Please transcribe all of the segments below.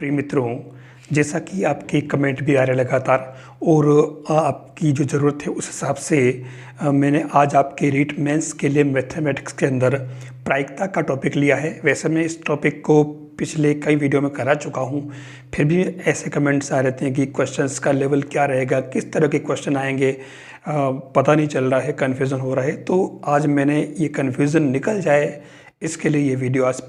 प्रिय मित्रों, जैसा कि आपके कमेंट भी आ रहे लगातार और आपकी जो ज़रूरत है उस हिसाब से मैंने आज आपके रीट मेंस के लिए मैथमेटिक्स के अंदर प्रायिकता का टॉपिक लिया है। वैसे मैं इस टॉपिक को पिछले कई वीडियो में करा चुका हूँ, फिर भी ऐसे कमेंट्स आ रहते हैं कि क्वेश्चंस का लेवल क्या रहेगा, किस तरह के क्वेश्चन आएंगे, पता नहीं चल रहा है, कन्फ्यूज़न हो रहा है। तो आज मैंने ये कन्फ्यूज़न निकल जाए, इसके लिए ये वीडियो आज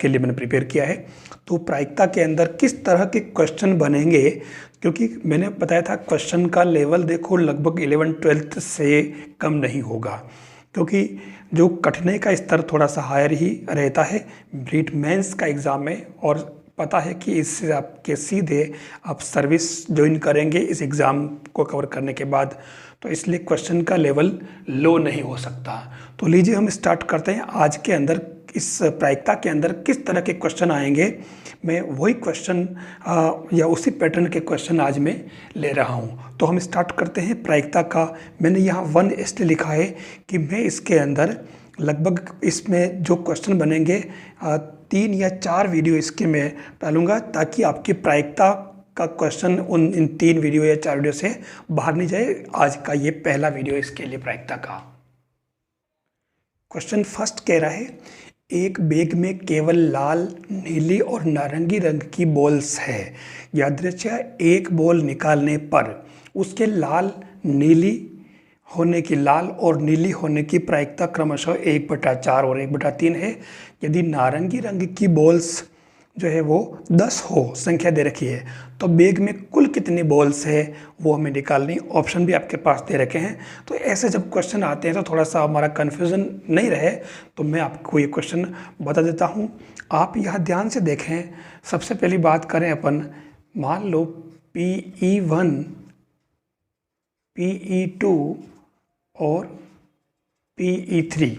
के लिए मैंने प्रिपेयर किया है। तो प्रायिकता के अंदर किस तरह के क्वेश्चन बनेंगे, क्योंकि मैंने बताया था क्वेश्चन का लेवल देखो लगभग 11वीं-12वीं से कम नहीं होगा, क्योंकि जो कठिनाई का स्तर थोड़ा सा हायर ही रहता है रीट मेंस का एग्ज़ाम में। और पता है कि इससे आपके सीधे आप सर्विस ज्वाइन करेंगे इस एग्ज़ाम को कवर करने के बाद, तो इसलिए क्वेश्चन का लेवल लो नहीं हो सकता। तो लीजिए हम स्टार्ट करते हैं आज के अंदर इस प्रायिकता के अंदर किस तरह के क्वेश्चन आएंगे। मैं वही क्वेश्चन या उसी पैटर्न के क्वेश्चन आज मैं ले रहा हूँ। तो हम स्टार्ट करते हैं प्रायिकता का। मैंने यहाँ 1 इसलिए लिखा है कि मैं इसके अंदर लगभग इसमें जो क्वेश्चन बनेंगे 3 या 4 वीडियो इसके मैं डालूँगा, ताकि आपकी प्रायिकता का क्वेश्चन इन 3 वीडियो या 4 वीडियो से बाहर नहीं जाए। आज का ये पहला वीडियो इसके लिए प्रायिकता का। क्वेश्चन फर्स्ट कह रहा है, एक बैग में केवल लाल, नीली और नारंगी रंग की बॉल्स है। यादृच्छा एक बॉल निकालने पर उसके लाल और नीली होने की प्रायिकता क्रमशः 1/4 और 1/3 है। यदि नारंगी रंग की बॉल्स जो है वो 10 हो, संख्या दे रखी है, तो बैग में कुल कितनी बॉल्स है वो हमें निकालनी। ऑप्शन भी आपके पास दे रखे हैं। तो ऐसे जब क्वेश्चन आते हैं तो थोड़ा सा हमारा कन्फ्यूज़न नहीं रहे, तो मैं आपको ये क्वेश्चन बता देता हूँ। आप यहाँ ध्यान से देखें। सबसे पहली बात करें अपन, मान लो PE1, PE2 और PE3।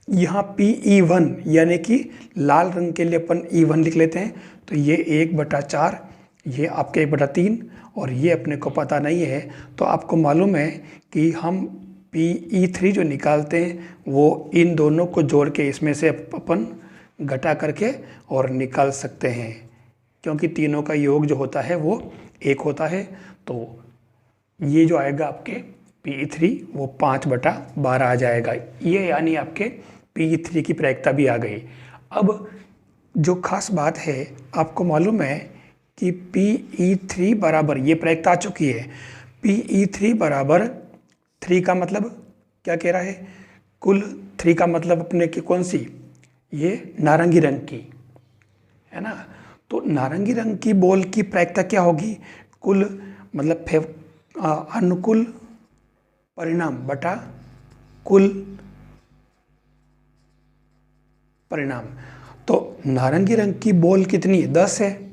यहाँ PE1 यानी कि लाल रंग के लिए अपन E1 लिख लेते हैं, तो ये 1/4, ये आपके 1/3 और ये अपने को पता नहीं है। तो आपको मालूम है कि हम PE3 जो निकालते हैं वो इन दोनों को जोड़ के इसमें से अपन घटा करके और निकाल सकते हैं, क्योंकि तीनों का योग जो होता है वो 1 होता है। तो ये जो आएगा आपके PE3 वो 5/12 आ जाएगा। ये यानी आपके PE3 की प्रायिकता भी आ गई। अब जो खास बात है, आपको मालूम है कि PE3 बराबर, ये प्रायिकता आ चुकी है, PE3 बराबर 3 का मतलब क्या कह रहा है, कुल 3 का मतलब अपने की कौन सी, ये नारंगी रंग की है ना। तो नारंगी रंग की बॉल की प्रायिकता क्या होगी, कुल मतलब अनुकूल परिणाम बटा कुल परिणाम। तो नारंगी रंग की बॉल कितनी है, 10 है,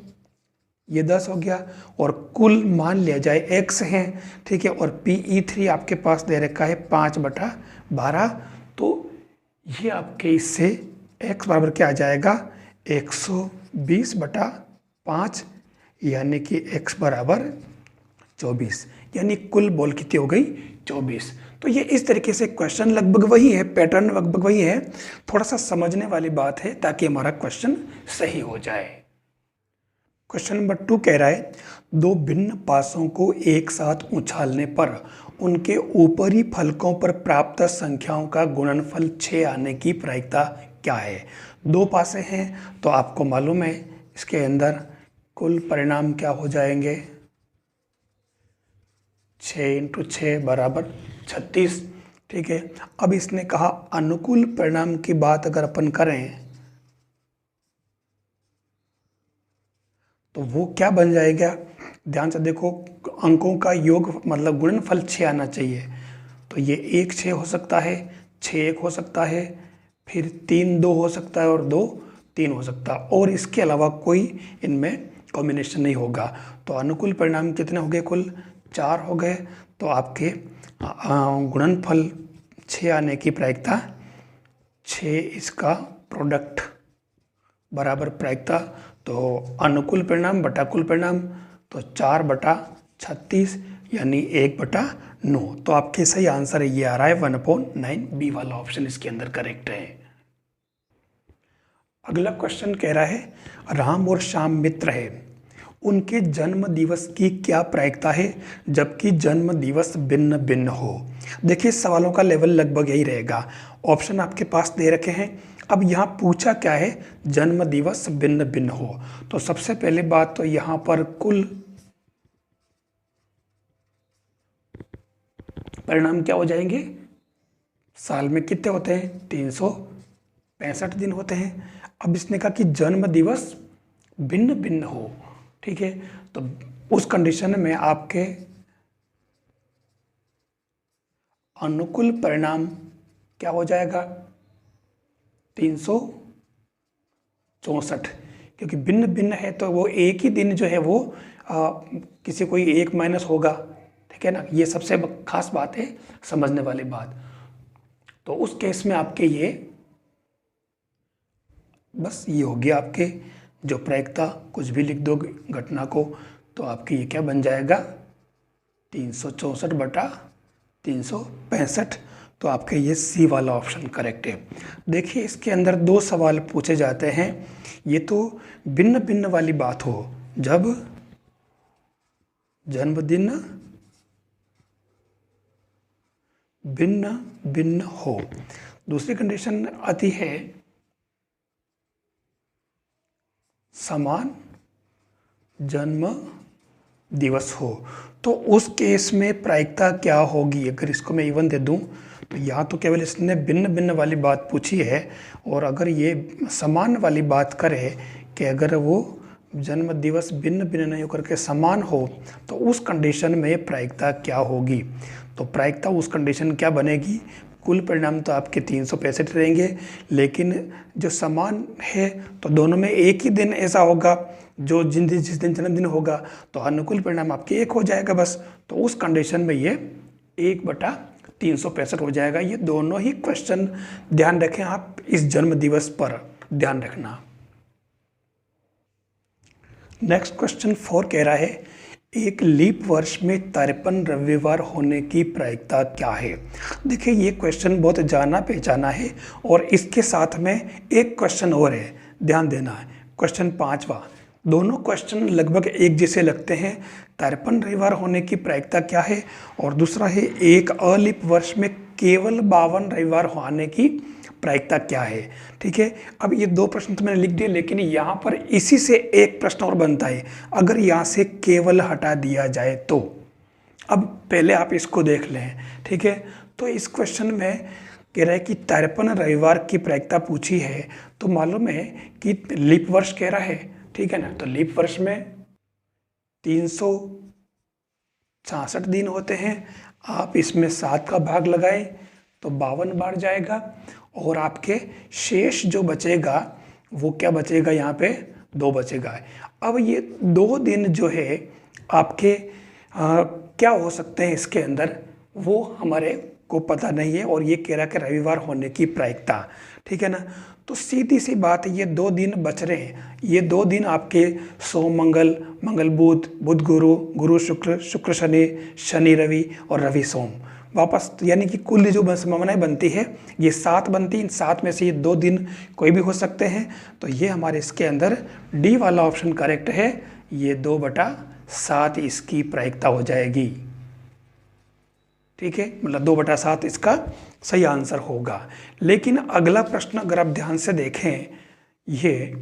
ये 10 हो गया, और कुल मान लिया जाए x है, ठीक है। और PE3 आपके पास दे रखा है 5/12। तो ये आपके इससे x बराबर क्या आ जाएगा, 120/5, यानी कि x बराबर 24, यानी कुल बॉल कितनी हो गई, 24। तो ये इस तरीके से क्वेश्चन लगभग वही है, पैटर्न लगभग वही है, थोड़ा सा समझने वाली बात है ताकि हमारा क्वेश्चन सही हो जाए। क्वेश्चन नंबर 2 कह रहा है, 2 भिन्न पासों को एक साथ उछालने पर उनके ऊपरी फलकों पर प्राप्त संख्याओं का गुणनफल 6 आने की प्रायिकता क्या है। 2 पासे हैं, तो आपको मालूम है इसके अंदर कुल परिणाम क्या हो जाएंगे, 6 × 6 बराबर 36, ठीक है। अब इसने कहा अनुकूल परिणाम की बात अगर अपन करें तो वो क्या बन जाएगा, ध्यान से देखो, अंकों का योग मतलब गुणनफल 6 आना चाहिए। तो ये 1 6 हो सकता है, 6 1 हो सकता है, फिर 3 2 हो सकता है और 2 3 हो सकता है, और इसके अलावा कोई इनमें कॉम्बिनेशन नहीं होगा। तो अनुकूल परिणाम कितने हो गए, कुल 4 हो गए। तो आपके गुणनफल 6 आने की प्रायिकता 6 इसका प्रोडक्ट बराबर प्रायिकता, तो अनुकूल परिणाम बटा कुल परिणाम, तो 4/36 यानी 1/9। तो आपके सही आंसर ये आ रहा है 1/9, बी वाला ऑप्शन इसके अंदर करेक्ट है। अगला क्वेश्चन कह रहा है राम और श्याम मित्र है, उनके जन्म दिवस की क्या प्रायिकता है जबकि जन्म दिवस भिन्न भिन्न हो। देखिए सवालों का लेवल लगभग यही रहेगा। ऑप्शन आपके पास दे रखे हैं। अब यहाँ पूछा क्या है, जन्म दिवस भिन्न भिन्न हो। तो सबसे पहले बात तो यहाँ पर कुल परिणाम क्या हो जाएंगे, साल में कितने होते हैं, 365 दिन होते हैं। अब इसने कहा कि जन्म दिवस भिन्न भिन्न हो, ठीक है, तो उस कंडीशन में आपके अनुकूल परिणाम क्या हो जाएगा, 364, क्योंकि भिन्न भिन्न है तो वो एक ही दिन जो है वो किसी कोई एक माइनस होगा, ठीक है ना। ये सबसे खास बात है, समझने वाली बात। तो उस केस में आपके ये बस ये हो गया आपके जो प्रायिकता, कुछ भी लिख दो घटना को तो आपके ये क्या बन जाएगा, 364/365। तो आपके ये सी वाला ऑप्शन करेक्ट है। देखिए इसके अंदर 2 सवाल पूछे जाते हैं। ये तो भिन्न भिन्न वाली बात हो, जब जन्मदिन भिन्न भिन्न हो। दूसरी कंडीशन आती है समान जन्म दिवस हो। तो उस केस में प्रायिकता क्या होगी, अगर इसको मैं इवन दे दूं तो यहाँ तो केवल इसने भिन्न भिन्न वाली बात पूछी है, और अगर ये समान वाली बात करे कि अगर वो जन्म दिवस भिन्न भिन्न नहीं होकर के समान हो तो उस कंडीशन में प्रायिकता क्या होगी। तो प्रायिकता उस कंडीशन क्या बनेगी, कुल परिणाम तो आपके 365 रहेंगे, लेकिन जो समान है तो दोनों में एक ही दिन ऐसा होगा जो जिस दिन जन्मदिन होगा, तो अनुकूल परिणाम आपके 1 हो जाएगा बस। तो उस कंडीशन में ये 1/365 हो जाएगा। ये दोनों ही क्वेश्चन ध्यान रखें आप, इस जन्म दिवस पर ध्यान रखना। नेक्स्ट क्वेश्चन 4 कह रहा है एक लीप वर्ष में 53 रविवार होने की प्रायिकता क्या है। देखिए ये क्वेश्चन बहुत जाना पहचाना है, और इसके साथ में एक क्वेश्चन और है, ध्यान देना है, क्वेश्चन 5वां। दोनों क्वेश्चन लगभग एक जैसे लगते हैं। 53 रविवार होने की प्रायिकता क्या है, और दूसरा है एक अलीप वर्ष में केवल 52 रविवार होने की प्रायिकता क्या है, ठीक है। अब ये 2 प्रश्न तो मैंने लिख दिए, लेकिन यहाँ पर इसी से एक प्रश्न और बनता है, अगर यहाँ से केवल हटा दिया जाए तो। अब पहले आप इसको देख लें, ठीक है। तो इस क्वेश्चन में कह रहा है कि 53 रविवार की प्रायिकता पूछी है, तो मालूम है कि लीप वर्ष कह रहा है, ठीक है ना। तो लीप वर्ष में 366 दिन होते हैं। आप इसमें 7 का भाग लगाएं तो 52 बार जाएगा, और आपके शेष जो बचेगा वो क्या बचेगा, यहाँ पे 2 बचेगा। अब ये 2 दिन जो है आपके क्या हो सकते हैं इसके अंदर, वो हमारे को पता नहीं है, और ये कह रहा है कि रविवार होने की प्रायिकता, ठीक है ना। तो सीधी सी बात है, ये 2 दिन बच रहे हैं। ये 2 दिन आपके सोम मंगल, मंगल बुध, बुध गुरु, गुरु शुक्र, शुक्र शनि, शनि रवि और रवि सोम वापस, यानी कि कुल जो संभावनाएं बनती है ये 7 बनती है। इन 7 में से ये 2 दिन कोई भी हो सकते हैं। तो ये हमारे इसके अंदर डी वाला ऑप्शन करेक्ट है। ये 2/7 इसकी प्रायिकता हो जाएगी, ठीक है, मतलब 2/7 इसका सही आंसर होगा। लेकिन अगला प्रश्न अगर आप ध्यान से देखें ये,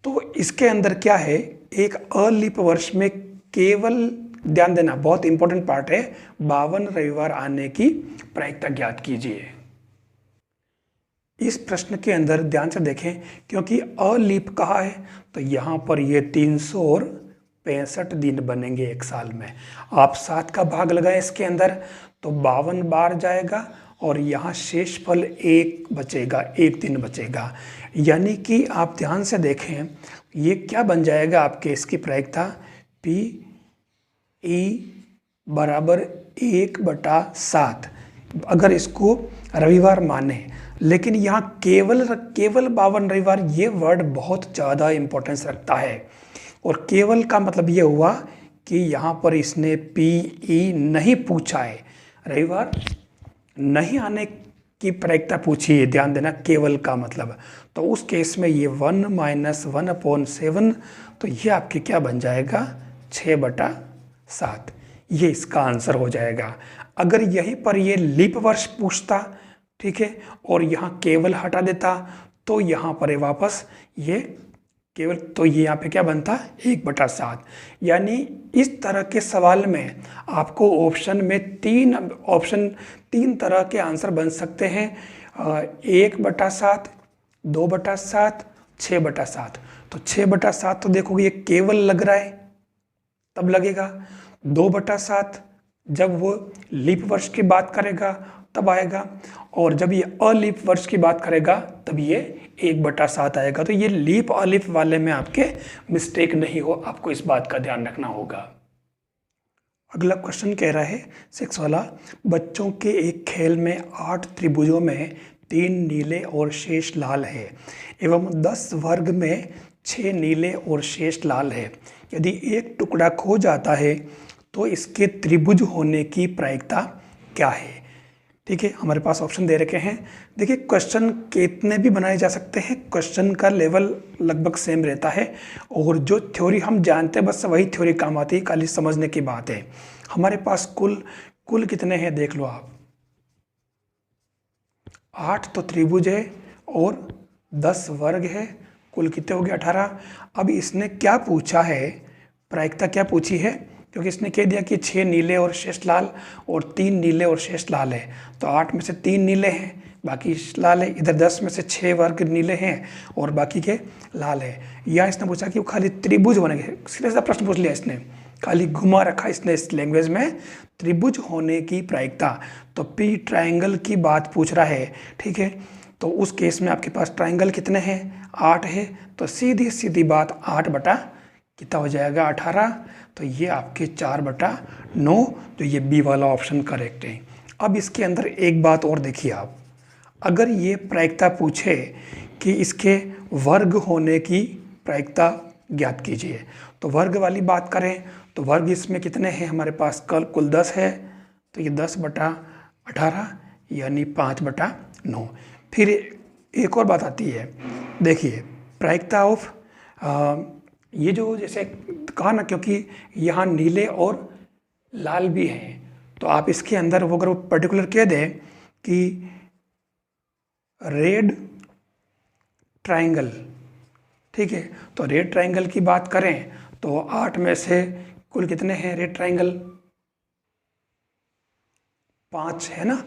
तो इसके अंदर क्या है, एक अलीप वर्ष में केवल, ध्यान देना बहुत इंपॉर्टेंट पार्ट है, 52 रविवार आने की प्रायिकता ज्ञात कीजिए। इस प्रश्न के अंदर ध्यान से देखें, क्योंकि अलीप कहा है तो यहाँ पर ये 365 दिन बनेंगे एक साल में। आप 7 का भाग लगाएं इसके अंदर तो 52 बार जाएगा, और यहाँ शेष फल 1 बचेगा, 1 दिन बचेगा। यानी कि आप ध्यान से देखें ये क्या बन जाएगा आपके, इसकी प्रायिकता PE बराबर 1/7 अगर इसको रविवार माने। लेकिन यहाँ केवल 52 रविवार, ये वर्ड बहुत ज़्यादा इम्पोर्टेंस रखता है। और केवल का मतलब ये हुआ कि यहाँ पर इसने PE नहीं पूछा है, रविवार नहीं आने की प्रायिकता पूछी है, ध्यान देना केवल का मतलब, तो उस केस में ये 1 - 1/7, तो ये आपके क्या बन जाएगा 6/7, ये इसका आंसर हो जाएगा। अगर यहीं पर ये लीप वर्ष पूछता, ठीक है, और यहाँ केवल हटा देता, तो यहाँ पर वापस ये केवल, तो ये यहाँ पे क्या बनता 1/7। यानी इस तरह के सवाल में आपको ऑप्शन में तीन तरह के आंसर बन सकते हैं, 1/7, 2/7, 6/7। तो 6/7 तो देखोगे ये केवल लग रहा है तब लगेगा, 2/7 जब वो लीप वर्ष की बात करेगा तब आएगा, और जब ये अलीप वर्ष की बात करेगा तब ये 1/7 आएगा। तो ये लीप अलीप वाले में आपके मिस्टेक नहीं हो, आपको इस बात का ध्यान रखना होगा। अगला क्वेश्चन कह रहा है 6 वाला, बच्चों के एक खेल में 8 त्रिभुजों में 3 नीले और शेष लाल है एवं 10 वर्ग में 6 नीले और शेष लाल है। यदि एक टुकड़ा खो जाता है तो इसके त्रिभुज होने की प्रायिकता क्या है? ठीक है, हमारे पास ऑप्शन दे रखे हैं। देखिए क्वेश्चन कितने भी बनाए जा सकते हैं, क्वेश्चन का लेवल लगभग सेम रहता है, और जो थ्योरी हम जानते हैं बस वही थ्योरी काम आती है, खाली समझने की बात है। हमारे पास कुल कितने हैं देख लो आप, 8 तो त्रिभुज है और 10 वर्ग है, कुल कितने हो गए 18। अब इसने क्या पूछा है, प्रायिकता क्या पूछी है, क्योंकि इसने कह दिया कि 6 नीले और शेष लाल और 3 नीले और शेष लाल है, तो 8 में से 3 नीले हैं बाकी लाल है, इधर 10 में से 6 वर्ग नीले हैं और बाकी के लाल है। या इसने पूछा कि वो खाली त्रिभुज बनेंगे, सीधा सा प्रश्न पूछ लिया इसने, खाली घुमा रखा इसने इस लैंग्वेज में, त्रिभुज होने की प्रायिकता, तो पी ट्राइंगल की बात पूछ रहा है। ठीक है, तो उस केस में आपके पास ट्राइंगल कितने हैं 8 है, तो सीधी सीधी बात 8 बटा कितना हो जाएगा 18, तो ये आपके 4/9, तो ये बी वाला ऑप्शन करेक्ट है। अब इसके अंदर एक बात और देखिए आप, अगर ये प्रायिकता पूछे कि इसके वर्ग होने की प्रायिकता ज्ञात कीजिए, तो वर्ग वाली बात करें तो वर्ग इसमें कितने हैं हमारे पास, कुल 10 है, तो ये 10/18 यानी 5/9। फिर एक और बात आती है, देखिए प्रायिकता ऑफ ये जो जैसे कहा ना, क्योंकि यहाँ नीले और लाल भी हैं, तो आप इसके अंदर वो अगर पर्टिकुलर कह दें कि रेड ट्राइंगल, ठीक है, तो रेड ट्राइंगल की बात करें तो 8 में से कुल कितने हैं रेड ट्राइंगल, 5 है ना,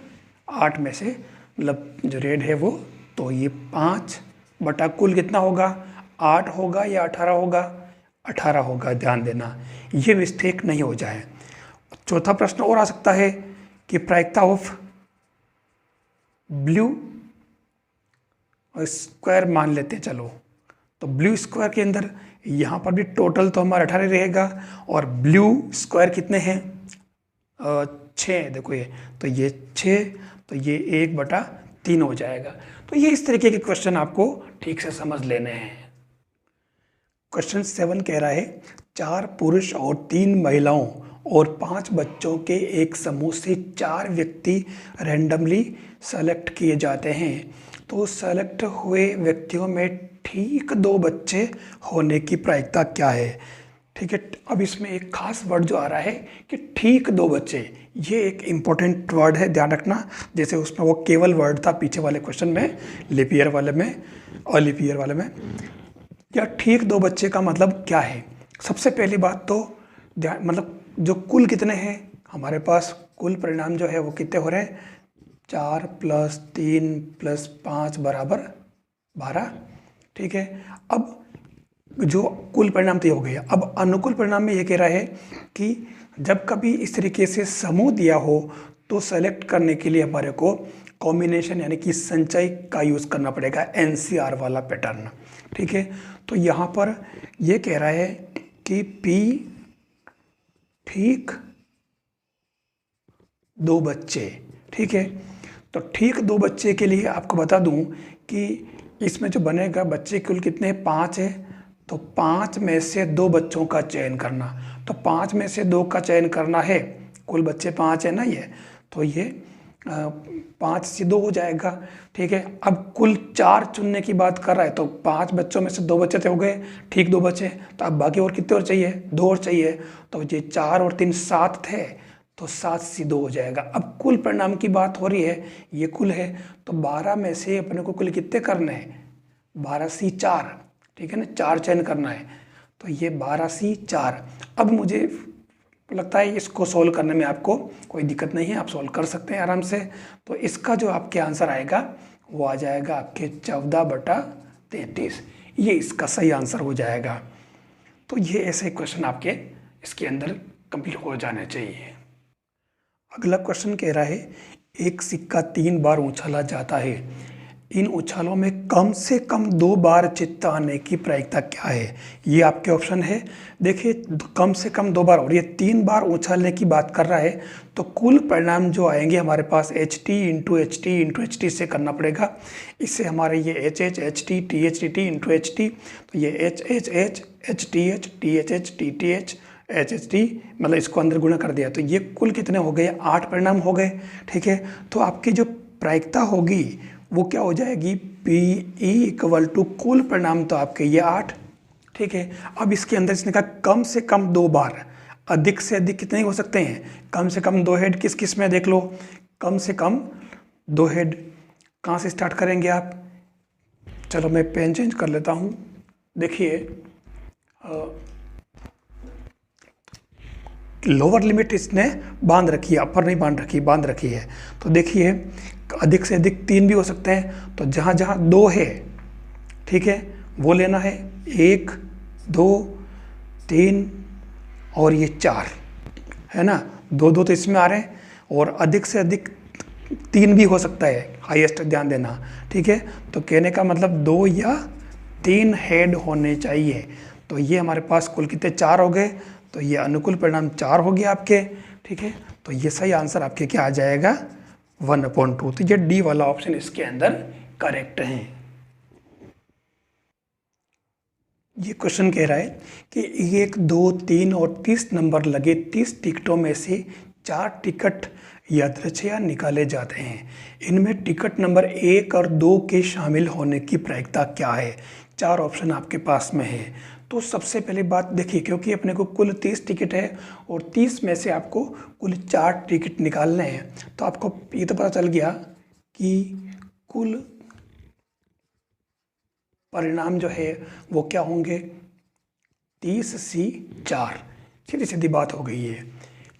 8 में से मतलब जो रेड है वो, तो ये 5 बटा कुल कितना होगा 8 होगा या 18 होगा, 18 होगा, ध्यान देना ये मिस्टेक नहीं हो जाए। चौथा प्रश्न और आ सकता है कि प्रायिकता ऑफ ब्लू स्क्वायर मान लेते हैं, चलो, तो ब्लू स्क्वायर के अंदर यहाँ पर भी टोटल तो हमारा 18 रहेगा, और ब्लू स्क्वायर कितने हैं 6, देखो ये, तो ये 6, तो ये 1/3 हो जाएगा। तो ये इस तरीके के क्वेश्चन आपको ठीक से समझ लेने हैं। क्वेश्चन 7 कह रहा है 4 पुरुष और 3 महिलाओं और 5 बच्चों के एक समूह से 4 व्यक्ति रैंडमली सेलेक्ट किए जाते हैं, तो सेलेक्ट हुए व्यक्तियों में ठीक 2 बच्चे होने की प्रायिकता क्या है। ठीक है, अब इसमें एक खास वर्ड जो आ रहा है कि ठीक 2 बच्चे, ये एक इम्पोर्टेंट वर्ड है, ध्यान रखना। जैसे उसमें वो केवल वर्ड था पीछे वाले क्वेश्चन में, लीप ईयर वाले में और लीप ईयर वाले में, या ठीक 2 बच्चे का मतलब क्या है। सबसे पहली बात तो ध्यान, मतलब जो कुल कितने हैं हमारे पास, कुल परिणाम जो है वो कितने हो रहे हैं, 4 + 3 + 5 = 12। ठीक है, अब जो कुल परिणाम तो हो गया, अब अनुकूल परिणाम में ये कह रहा है कि जब कभी इस तरीके से समूह दिया हो तो सेलेक्ट करने के लिए हमारे को कॉम्बिनेशन यानी कि संचय का यूज़ करना पड़ेगा, NCR वाला पैटर्न। ठीक है, तो यहाँ पर ये कह रहा है कि P ठीक 2 बच्चे। ठीक है, तो ठीक 2 बच्चे के लिए आपको बता दूं कि इसमें जो बनेगा बच्चे कुल कितने हैं 5 है, तो 5 में से 2 बच्चों का चयन करना, तो 5 में से 2 का चयन करना है, कुल बच्चे 5 है ना ये, तो ये 5 से 2 हो जाएगा। ठीक है, अब कुल 4 चुनने की बात कर रहा है तो 5 बच्चों में से 2 बच्चे तो हो गए, ठीक 2 बचे, तो अब बाकी और कितने और चाहिए, 2 और चाहिए। तो ये 4 और 3 7 थे, तो 7 से 2 हो जाएगा। अब कुल परिणाम की बात हो रही है, ये कुल है, तो 12 में से अपने को कुल कितने करने हैं, 12 से 4। ठीक है ना, 4 चयन करना है, तो ये 12 से 4। अब मुझे लगता है इसको सोल्व करने में आपको कोई दिक्कत नहीं है, आप सोल्व कर सकते हैं आराम से। तो इसका जो आपके आंसर आएगा वो आ जाएगा आपके 14/33, ये इसका सही आंसर हो जाएगा। तो ये ऐसे क्वेश्चन आपके इसके अंदर कंप्लीट हो जाने चाहिए। अगला क्वेश्चन कह रहा है, एक सिक्का 3 बार उछाला जाता है, इन उछालों में कम से कम 2 बार चित्त आने की प्रायिकता क्या है। ये आपके ऑप्शन है। देखिए, कम से कम 2 बार और ये 3 बार उछालने की बात कर रहा है, तो कुल परिणाम जो आएंगे हमारे पास H T into H T से करना पड़ेगा। इससे हमारे ये H H H T T H T T into H T, तो ये H H H H T H T H H T T H H H T, मतलब इसको अंदर गुणा कर दिया, तो ये कुल कितने हो गए, 8 परिणाम हो गए। ठीक है, तो आपकी जो प्रायिकता होगी वो क्या हो जाएगी, पी ई इक्वल टू कुल परिणाम तो आपके ये 8। ठीक है, अब इसके अंदर इसने कहा कम से कम 2 बार, अधिक से अधिक कितने हो सकते हैं, कम से कम 2 हेड किस किस में देख लो, कम से कम 2 हेड कहाँ से स्टार्ट करेंगे आप, चलो मैं पेन चेंज कर लेता हूँ। देखिए, लोअर लिमिट इसने बांध रखी है, अपर नहीं बांध रखी, बांध रखी है। तो देखिए, अधिक से अधिक 3 भी हो सकते हैं, तो जहाँ जहाँ 2 है, ठीक है, वो लेना है, 1 2 3 और ये 4 है ना, 2 2 तो इसमें आ रहे हैं, और अधिक से अधिक 3 भी हो सकता है, हाईएस्ट ध्यान देना। ठीक है, तो कहने का मतलब 2 या 3 हेड होने चाहिए। तो ये हमारे पास कुल कितने, 4 हो गए, तो ये अनुकूल परिणाम 4 हो गया आपके। ठीक है, तो ये सही आंसर आपके क्या आ जाएगा, 1/2। तो ये डी वाला ऑप्शन इसके अंदर करेक्ट है। ये क्वेश्चन कह रहा है कि 1 2 3 और 30 नंबर लगे 30 टिकटों में से 4 टिकट यादृच्छया निकाले जाते हैं, इनमें टिकट नंबर 1 और 2 के शामिल होने की प्रायिकता क्या है। 4 ऑप्शन आपके पास में है। तो सबसे पहले बात देखिए, क्योंकि अपने को कुल 30 टिकट है और 30 में से आपको कुल 4 टिकट निकालने हैं, तो आपको ये तो पता चल गया कि कुल परिणाम जो है वो क्या होंगे, 30C4। सीधी सीधी बात हो गई है।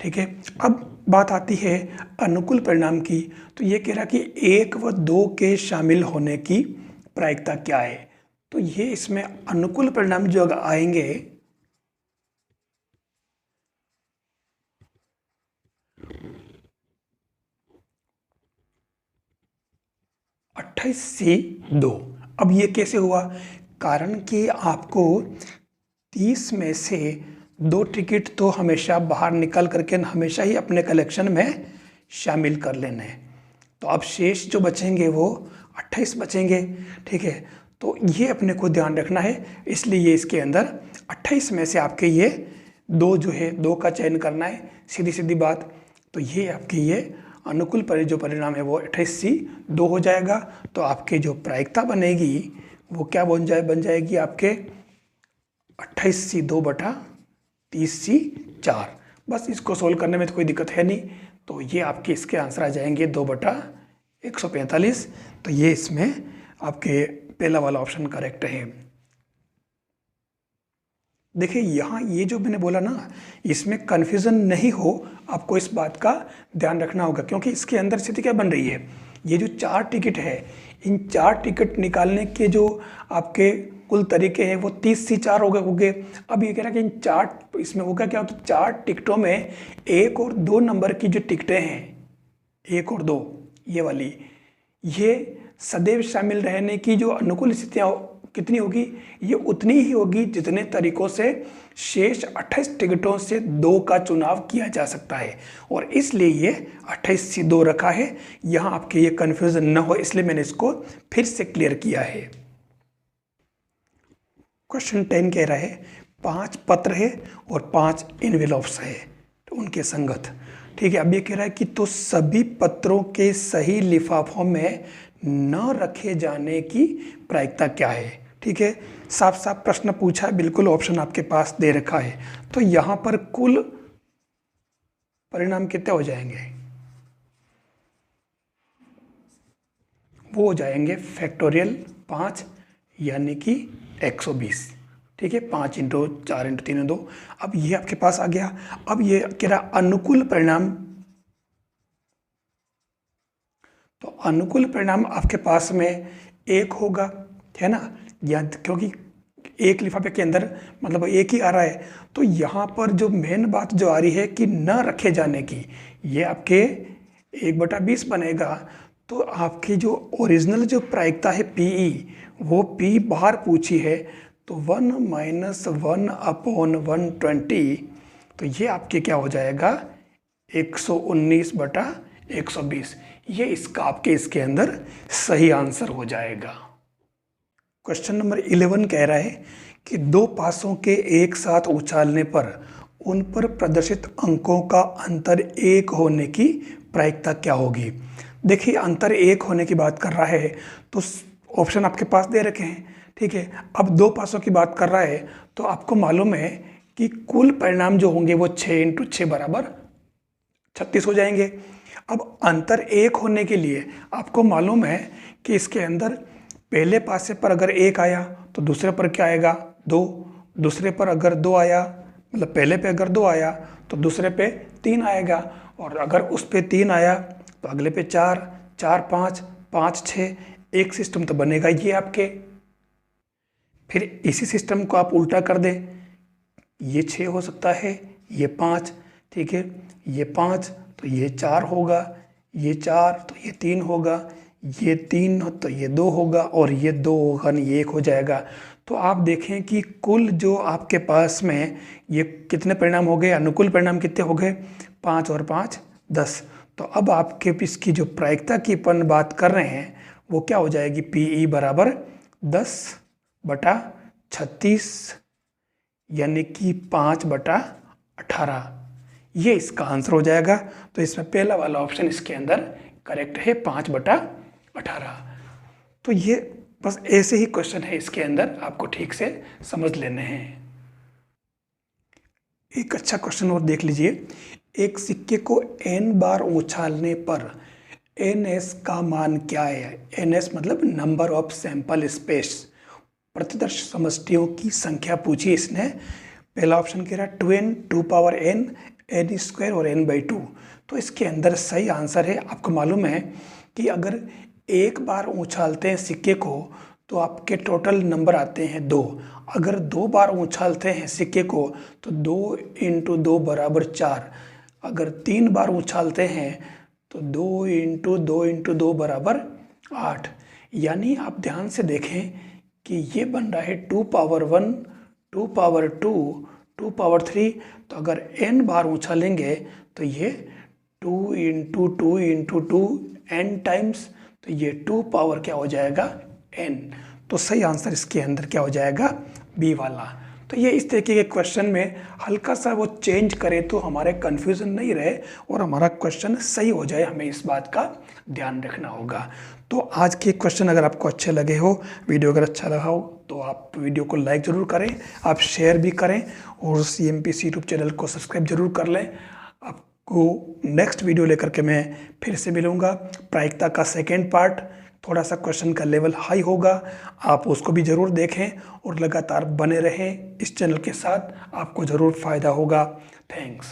ठीक है, अब बात आती है अनुकूल परिणाम की। तो ये कह रहा कि 1 व 2 के शामिल होने की प्रायिकता क्या है। तो ये इसमें अनुकूल परिणाम जो आएंगे, (28C2). अब ये कैसे हुआ, कारण कि आपको 30 में से 2 टिकट तो हमेशा बाहर निकाल करके हमेशा ही अपने कलेक्शन में शामिल कर लेने हैं। तो अब शेष जो बचेंगे वो 28 बचेंगे। ठीक है, तो ये अपने को ध्यान रखना है, इसलिए ये इसके अंदर 28 में से आपके ये 2 जो है 2 का चयन करना है, सीधी सीधी बात। तो ये आपके ये अनुकूल जो परिणाम है वो 28C2 हो जाएगा। तो आपके जो प्रायिकता बनेगी वो क्या बन जाएगी आपके 28C2/30C4। बस इसको सोल्व करने में तो कोई दिक्कत है नहीं। तो ये आपके इसके आंसर आ जाएंगे 2/145। तो ये इसमें आपके पहला वाला ऑप्शन करेक्ट है। देखिए, यहाँ ये जो मैंने बोला ना, इसमें कन्फ्यूज़न नहीं हो, आपको इस बात का ध्यान रखना होगा, क्योंकि इसके अंदर स्थिति क्या बन रही है, ये जो 4 टिकट है, इन 4 टिकट निकालने के जो आपके कुल तरीके हैं वो 30C4 हो गए। अब ये कह रहा है कि इन 4 इसमें होगा क्या कि 4 टिकटों में 1 और 2 नंबर की जो टिकटें हैं, 1 और 2 ये वाली, ये सदैव शामिल रहने की जो अनुकूल स्थितियाँ कितनी होगी, ये उतनी ही होगी जितने तरीकों से शेष 28 टिकटों से 2 का चुनाव किया जा सकता है, और इसलिए ये 28C2 रखा है। यहाँ आपके ये कन्फ्यूजन न हो, इसलिए मैंने इसको फिर से क्लियर किया है। क्वेश्चन 10 कह रहा है 5 पत्र है और 5 इनवेलॉप्स है, तो उनके संगत। ठीक है। अब ये कह रहा है कि तो सभी पत्रों के सही लिफाफों में न रखे जाने की प्रायिकता क्या है। ठीक है, साफ साफ प्रश्न पूछा है, बिल्कुल ऑप्शन आपके पास दे रखा है। तो यहाँ पर कुल परिणाम कितने हो जाएंगे, वो हो जाएंगे फैक्टोरियल 5 यानी कि 120। ठीक है, 5 इंटू 4 इंटू 3 2। अब ये आपके पास आ गया। अब ये कह रहा अनुकूल परिणाम, तो अनुकूल परिणाम आपके पास में एक होगा, है ना, या क्योंकि एक लिफाफे के अंदर मतलब एक ही आ रहा है। तो यहाँ पर जो मेन बात जो आ रही है कि न रखे जाने की, ये आपके 1/20 बनेगा। तो आपकी जो ओरिजिनल जो प्रायिकता है पीई, वो पी बाहर पूछी है, तो 1 - 1/120। तो ये आपके क्या हो जाएगा 119/120। ये इसका आपके इसके अंदर सही आंसर हो जाएगा। क्वेश्चन नंबर 11 कह रहा है कि दो पासों के एक साथ उछालने पर उन पर प्रदर्शित अंकों का अंतर 1 होने की प्रायिकता क्या होगी। देखिए, अंतर 1 होने की बात कर रहा है तो ऑप्शन आपके पास दे रखे हैं। ठीक है, अब दो पासों की बात कर रहा है तो आपको मालूम है कि कुल परिणाम जो होंगे वो 6 इंटू 6 बराबर 36 हो जाएंगे। अब अंतर 1 होने के लिए आपको मालूम है कि इसके अंदर पहले पासे पर अगर 1 आया तो दूसरे पर क्या आएगा 2, दूसरे पर अगर 2 आया, मतलब पहले पे अगर 2 आया तो दूसरे पे 3 आएगा, और अगर उस पे 3 आया तो अगले पे 4, 4 5, 5 6, एक सिस्टम तो बनेगा ये आपके। फिर इसी सिस्टम को आप उल्टा कर दें, ये 6 हो सकता है, ये 5, ठीक है, ये 5 तो ये 4 होगा, ये 4 तो ये 3 होगा, ये 3 तो ये 2 होगा, और ये 2 होगा नहीं, ये 1 हो जाएगा। तो आप देखें कि कुल जो आपके पास में ये कितने परिणाम हो गए, अनुकूल परिणाम कितने हो गए, 5 और 5 10। तो अब आपके इसकी जो प्रायिकता की अपन बात कर रहे हैं वो क्या हो जाएगी, पीई बराबर 10/36 यानी कि 5/18। ये इसका आंसर हो जाएगा। तो इसमें पहला वाला ऑप्शन इसके अंदर करेक्ट है, 5/18। तो ये बस ऐसे ही क्वेश्चन है इसके अंदर, आपको ठीक से समझ लेने हैं। एक अच्छा क्वेश्चन और देख लीजिए, एक सिक्के को n बार उछालने पर ns का मान क्या है। ns मतलब नंबर ऑफ सैंपल स्पेस, प्रतिदर्श समष्टियों की संख्या पूछी इसने। पहला ऑप्शन कह रहा है 2n, 2 पावर n, n² और n/2। तो इसके अंदर सही आंसर है, आपको मालूम है कि अगर एक बार उछालते हैं सिक्के को तो आपके टोटल नंबर आते हैं 2। अगर 2 बार उछालते हैं सिक्के को तो 2 × 2 बराबर 4। अगर 3 बार उछालते हैं तो 2 × 2 × 2 बराबर 8। यानी आप ध्यान से देखें कि ये बन रहा है 2 पावर 1, 2 पावर 2, 2 पावर 3। तो अगर n बार उछालेंगे तो ये 2 × 2 × 2 n टाइम्स, तो ये 2 पावर क्या हो जाएगा n। तो सही आंसर इसके अंदर क्या हो जाएगा, बी वाला। तो ये इस तरीके के क्वेश्चन में हल्का सा वो चेंज करे तो हमारे कन्फ्यूज़न नहीं रहे और हमारा क्वेश्चन सही हो जाए, हमें इस बात का ध्यान रखना होगा। तो आज के क्वेश्चन अगर आपको अच्छे लगे हो, वीडियो अगर अच्छा लगा हो तो आप वीडियो को लाइक ज़रूर करें, आप शेयर भी करें और CMPC यूट्यूब चैनल को सब्सक्राइब जरूर कर लें। आपको नेक्स्ट वीडियो लेकर के मैं फिर से मिलूँगा। प्रायिकता का सेकेंड पार्ट, थोड़ा सा क्वेश्चन का लेवल हाई होगा, आप उसको भी ज़रूर देखें और लगातार बने रहें इस चैनल के साथ, आपको ज़रूर फ़ायदा होगा। थैंक्स।